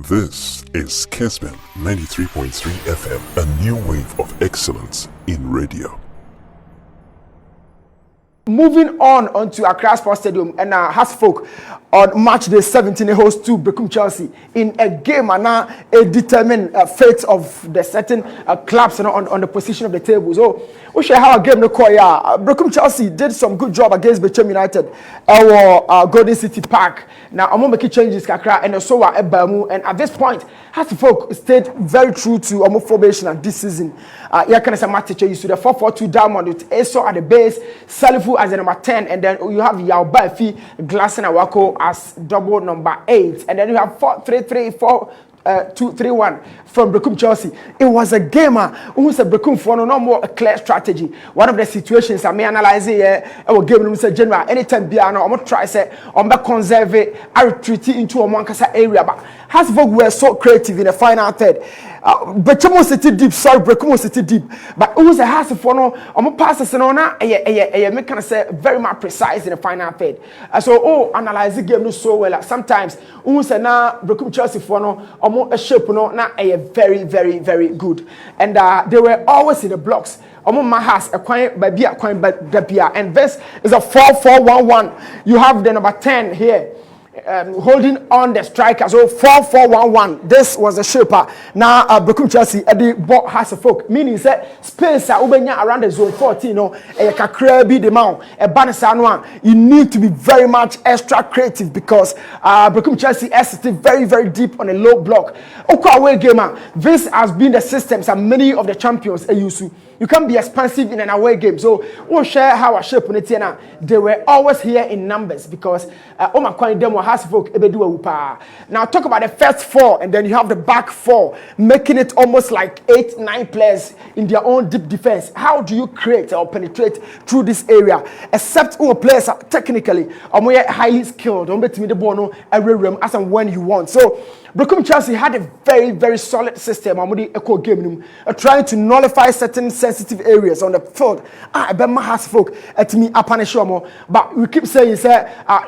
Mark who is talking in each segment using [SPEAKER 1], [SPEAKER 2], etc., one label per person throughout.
[SPEAKER 1] This is Kessben 93.3 FM, a new wave of excellence in radio.
[SPEAKER 2] Moving on onto Accra Sports Stadium, and Hasfolk on match day 17 host to BEREKUM Chelsea in a game and a determined fate of the certain clubs on the position of the table. So we share how a game no call. BEREKUM Chelsea did some good job against BEREKUM United, our Golden City Park. Now I'm gonna make changes kakra and so are and at this point Hasfolk stayed very true to formation and this season. Can I say match used to the 4-4-2 diamond with Eso at the base, Salifu as the number 10, and then you have Yao Bafi, Glassen Awako as double number 8, and then you have 4-3-3-4 2-3-1 from BEREKUM Chelsea. It was a game who said BEREKUM for no more a clear strategy. One of the situations I may analyze here, I will give them say general anytime Biano, I'm gonna try say on back conserve it, I retreat into a Moncasa area, but Hasfolk were so creative in the final third. BEREKUM City deep, sorry, BEREKUM City deep, but it was a Hasfolk for no, I'm passes and on make kind of say very much precise in the final third. So analyze the game so well. Sometimes who say now BEREKUM Chelsea for no a shape not a very, very, very good, and they were always in the blocks. Mahas acquired by Bia, acquired by Debia, and this is a 4-4-1-1. You have the number 10 here. Holding on the striker, so 4-4-1-1. This was a shaper. Now BEREKUM Chelsea at the ball has a folk, meaning that space around the zone 14. A kakrebi the mount a banner. You need to be very much extra creative because BEREKUM Chelsea is very, very deep on a low block. Away gamer. This has been the systems and many of the champions are used to. You can be expansive in an away game. So we'll share how a shape on it. They were always here in numbers because Hasfolk ebedu upa. Now talk about the first four, and then you have the back four, making it almost like 8-9 players in their own deep defense. How do you create or penetrate through this area? Except players are technically highly skilled. Don't bet me the ball every room as and when you want. So BEREKUM Chelsea had a very, very solid system. Trying to nullify certain sensitive areas on the field. Hasfolk at me up. But we keep saying,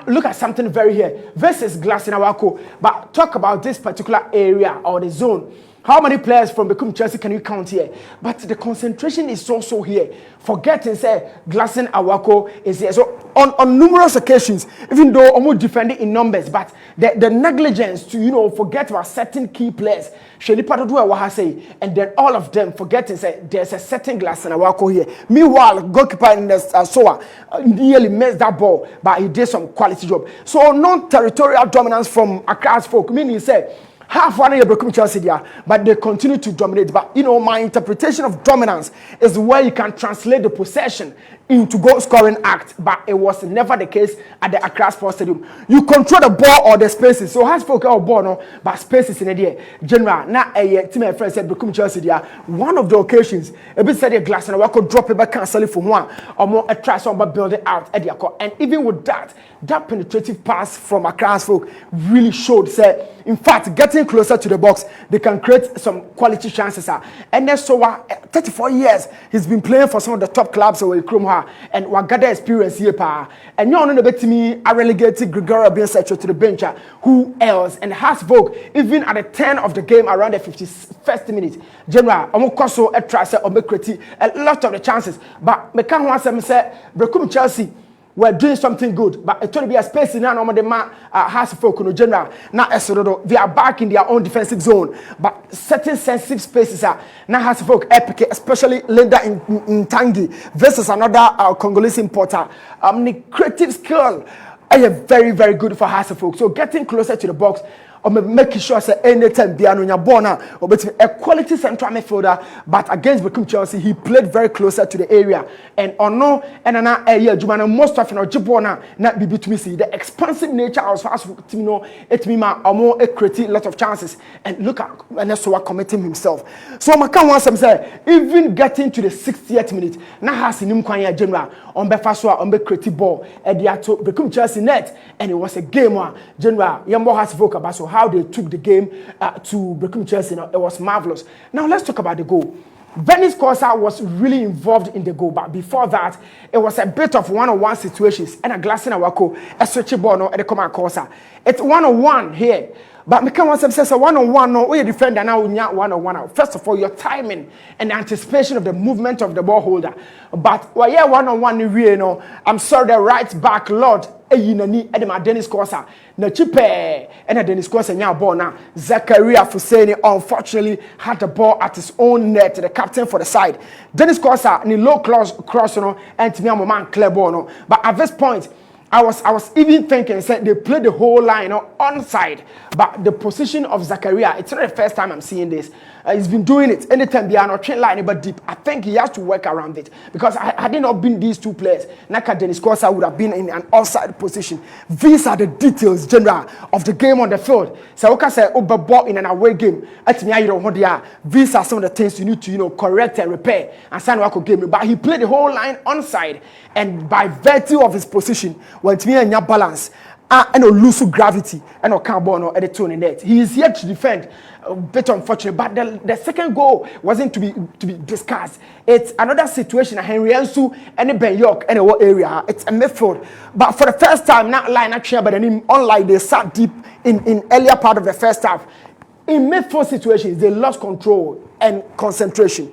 [SPEAKER 2] look at something very here. Versus Glassen Awako. But talk about this particular area or the zone. How many players from BEREKUM Chelsea can you count here? But the concentration is also here. Forgetting, Glassen Awako is here. So on numerous occasions, even though almost defending in numbers, but the negligence to forget about certain key players. And then all of them forgetting there's a certain Glassen Awako here. Meanwhile, goalkeeper in the Soa nearly missed that ball, but he did some quality job. So non-territorial dominance from Accra's folk, meaning half one year BEREKUM Chelsea there, but they continue to dominate. But my interpretation of dominance is where you can translate the possession into goal scoring act. But it was never the case at the Accra Sports Stadium. You control the ball or the spaces. So Hasfolk our ball no, but spaces in the general. Now a team of friends said BEREKUM Chelsea there. One of the occasions, a bit said a glass and I could drop it back cancel it for one or more a try some but build it out at the and even with that penetrative pass from Accra's folk really showed in fact getting closer to the box they can create some quality chances. And then so 34 years he's been playing for some of the top clubs over Krumha and we gather experience here and you know to me I relegated Gregorio being set to the bench. Who else? And Hasfolk even at the 10 of the game around the 51st minute general also a try or make create a lot of the chances but me can't want to say BEREKUM Chelsea we're doing something good, but it will be a space in now. The man Hasfolk in general. Now, they are back in their own defensive zone, but certain sensitive spaces are now Hasfolk epic, especially Linda in Tangi versus another Congolese importer. The creative skill are very, very good for Hasfolk. So getting closer to the box. Or making sure that anytime Biano Nyabona or a quality central midfielder, but against BEREKUM Chelsea, he played very closer to the area. And most often or Jibona not be between see the expansive nature of Hasfolk it more creating a lot of chances. And look at Enesoa committing himself. So Makan wants to say even getting to the 60th minute, now has in Kwanya General on Befaswa on the creative ball at the BEREKUM Chelsea net, and it was a game where General Yambo Hasfolk about so how they took the game to BEREKUM Chelsea. It was marvelous. Now let's talk about the goal. Venice Corsa was really involved in the goal, but before that, it was a bit of one-on-one situations and a glass in a wako, a switch ball at the command Corsa. It's one-on-one here. But me can one says a one-on-one no, we defender now one-on-one. First of all, your timing and the anticipation of the movement of the ball holder. But while yeah one-on-one you know, I'm sorry, the right back Lord eyinani edema Dennis Kosa na chipe and Dennis Kosa nya ball now. Zakaria Fuseni unfortunately had the ball at his own net, the captain for the side. Dennis Kosa ni low cross no and to me a man clear ball no. But at this point I was even thinking, said they played the whole line onside, but the position of Zakaria, it's not the first time I'm seeing this. He's been doing it anytime they are not train line but deep. I think he has to work around it because had it not been these two players, Naka Dennis Kosa would have been in an offside position. These are the details, general, of the game on the field. So Oka say overbought in an away game. These are some of the things you need to correct and repair and sign Wako game. But he played the whole line onside, and by virtue of his position, when to me and your balance. And lose gravity and carbon at the tone net. He is here to defend. A bit unfortunate, but the second goal wasn't to be discussed. It's another situation. Henry Ansu and Ben York and what area? It's a midfield. But for the first time, not line actually, but unlike they sat deep in earlier part of the first half. In midfield situations, they lost control and concentration.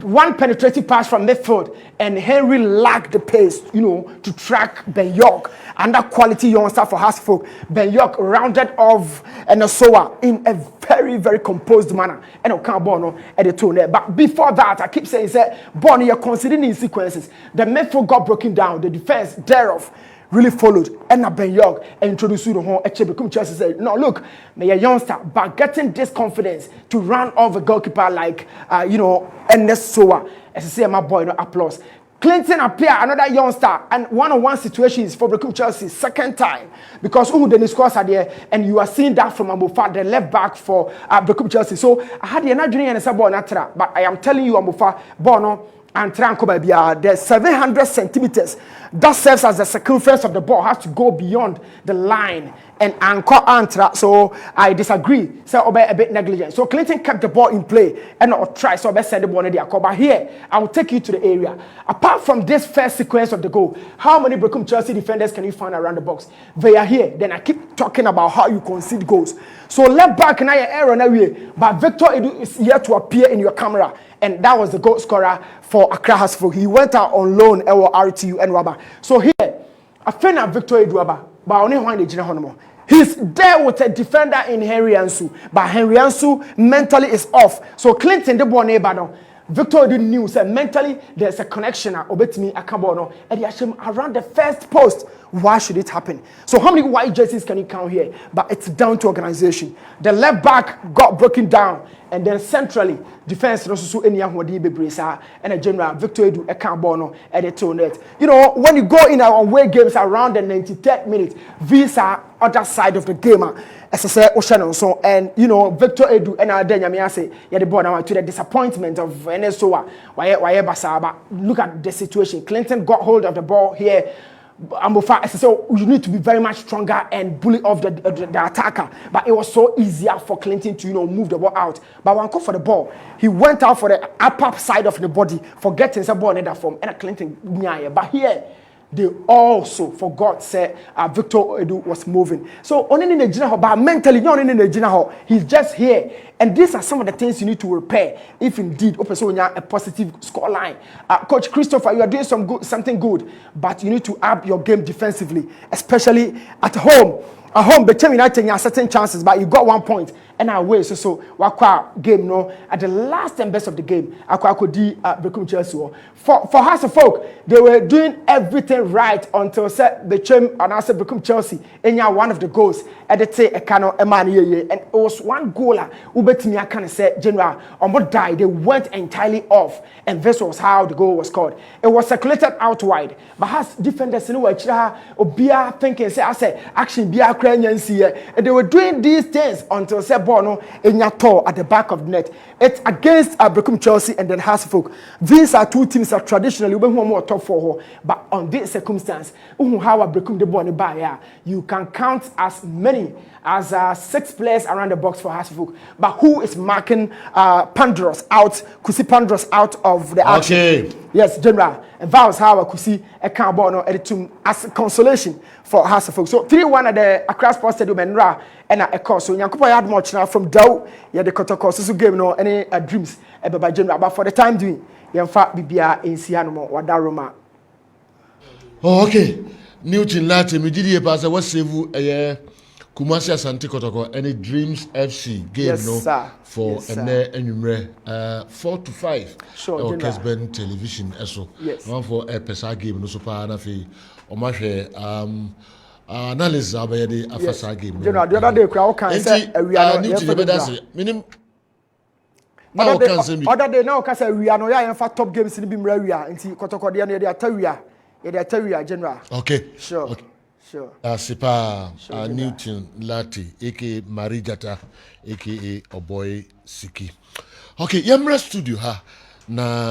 [SPEAKER 2] One penetrative pass from midfield, and Henry lacked the pace, to track Ben York. And that quality youngster for Hasfolk, Ben York rounded off and Soa in a very, very composed manner. And Okabono at the tone there. But before that, I keep saying, Bonnie, you're considering in sequences. The midfield got broken down, the defense thereof really followed. And now Ben York introduced you to home. BEREKUM CHELSEA said, no, look, me a youngster, but getting this confidence to run off a goalkeeper like, and Soa, as I say, my boy, applause. Clinton appear another youngster, and one-on-one situations for BEREKUM CHELSEA second time because Dennis Kosa there, and you are seeing that from Amufa, the left back for BEREKUM CHELSEA. So I had the energy and a ball natural, but I am telling you, Amufa, Bono and Tranko there's 700 centimeters. That serves as the circumference of the ball, has to go beyond the line and anchor Antra. So I disagree. So Obe a bit negligent. So Clinton kept the ball in play and not try. So Obe said the ball in the But here, I will take you to the area. Apart from this first sequence of the goal, how many BEREKUM CHELSEA defenders can you find around the box? They are here. Then I keep talking about how you concede goals. So left back now error now way, but Victor Edu is here to appear in your camera. And that was the goal scorer for Accra Hasfolk. He went out on loan at RTU and Waba. So here, I find out Victor Edu Waba, but only one the he's there with a defender in Henry Ansu, but Henry Ansu mentally is off. So Clinton the ball neighbor now. Victor didn't knew said mentally there's a connection obetimi akabono and around the first post. Why should it happen? So how many white jerseys can you count here? But it's down to organization. The left back got broken down, and then centrally defense also any brisa and a general Victor Edu akabono at the toe net. When you go in our away games around the 93rd minute, these are other side of the game. As I say, Ocean so and Victor Edu and Adenya say the ball now to the disappointment of NSOA. Why Basaba? Look at the situation. Clinton got hold of the ball here. So you need to be very much stronger and bully off the attacker. But it was so easier for Clinton to move the ball out. But one call for the ball, he went out for the upper side of the body, forgetting the ball in that form. And Clinton, but here they also forgot say Victor Edu was moving. So only in the general, but mentally not in the general, he's just here. And these are some of the things you need to repair if indeed a positive score line. Coach Christopher, you are doing something good, but you need to up your game defensively, especially at home. At home, Bechem United you have certain chances, but you got 1 point. And away, so wakwa game at the last and best of the game. Akwa di BEREKUM CHELSEA. For Hasfolk, they were doing everything right until said Bechem and I said BEREKUM CHELSEA. And one of the goals at the say Ekano Emani, and it was one goaler. Ubetimi Akane said General Ombo died. They went entirely off, and this was how the goal was scored. It was circulated out wide, but has defenders in which Obia thinking say I said action be and they were doing these things until said Bono in at the back of the net. It's against BEREKUM CHELSEA and then Hasfolk. These are two teams that traditionally we more top for, but on this circumstance, how BEREKUM the Bonnie by you can count as many as 6 players around the box for Hasfolk. But who is marking Pandros out? Kusi Pandros out of the action? Okay. Yes, General. And Vows how I could see a carbon or editum as consolation for House of Folk. So 3-1 at the Accra Sports Stadium and Ra and a course. So Yankupa had much now from Dow. Yeah, the Kotoko so game no any dreams by General. But for the time doing, Yanfa Bibia in Sianamo or Daroma.
[SPEAKER 3] Oh, okay. Newton Lartey, me did you pass a was save Kumasi Asante Kotoko any Dreams FC game
[SPEAKER 2] yes,
[SPEAKER 3] no
[SPEAKER 2] sir.
[SPEAKER 3] for
[SPEAKER 2] yes,
[SPEAKER 3] and 4 to 5
[SPEAKER 2] sure,
[SPEAKER 3] or Kessben television eso one for a pesa game no super anafi o ma hwe analysis abeyede afasa game
[SPEAKER 2] no the other day crowd can say we are
[SPEAKER 3] Newton Lartey minim
[SPEAKER 2] other day now can say we are no ya for top games in bimra we are nti Kotoko de na dey atawia general
[SPEAKER 3] okay
[SPEAKER 2] sure
[SPEAKER 3] okay.
[SPEAKER 2] Sure.
[SPEAKER 3] Sipa Newton Lartey, aka Marijata, aka Oboy Siki. Okay, Yamra Studio ha na